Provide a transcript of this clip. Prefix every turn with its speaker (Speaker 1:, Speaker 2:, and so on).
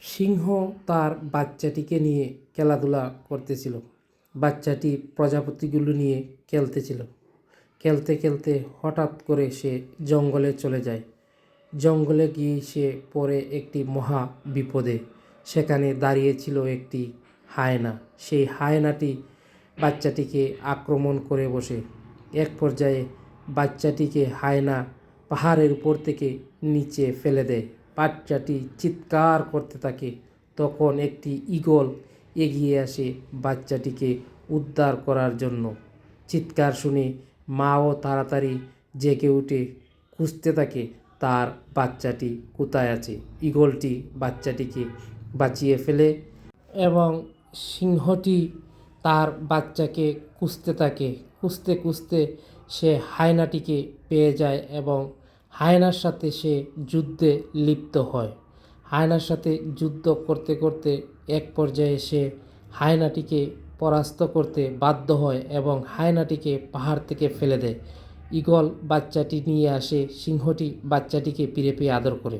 Speaker 1: সিংহ তার বাচ্চাটিকে নিয়ে খেলাধুলা করতেছিল। বাচ্চাটি প্রজাপতিগুলো নিয়ে খেলতেছিল। খেলতে খেলতে হঠাৎ করে সে জঙ্গলে চলে যায়। জঙ্গলে গিয়ে সে পড়ে একটি মহা বিপদে। সেখানে দাঁড়িয়েছিল একটি হায়না। সেই হায়নাটি বাচ্চাটিকে আক্রমণ করে বসে। এক পর্যায়ে বাচ্চাটিকে হায়না পাহাড়ের উপর থেকে নিচে ফেলে দেয়। বাচ্চাটি চিৎকার করতে থাকে। তখন একটি ঈগল এগিয়ে আসে বাচ্চাটিকে উদ্ধার করার জন্য। চিৎকার শুনে মাও তাড়াতাড়ি জেগে উঠে খুঁজতে থাকে তার বাচ্চাটি কোথায় আছে। ঈগলটি বাচ্চাটিকে বাঁচিয়ে ফেলে এবং সিংহটি তার বাচ্চাকে খুঁজতে থাকে। খুঁজতে খুঁজতে সে হায়নাটিকে পেয়ে যায় এবং হায়নার সাথে সে যুদ্ধে লিপ্ত হয়। হায়নার সাথে যুদ্ধ করতে করতে এক পর্যায়ে সে হায়নাটিকে পরাস্ত করতে বাধ্য হয় এবং হায়নাটিকে পাহাড় থেকে ফেলে দেয়। ঈগল বাচ্চাটি নিয়ে আসে। সিংহটি বাচ্চাটিকে ফিরে পেয়ে আদর করে।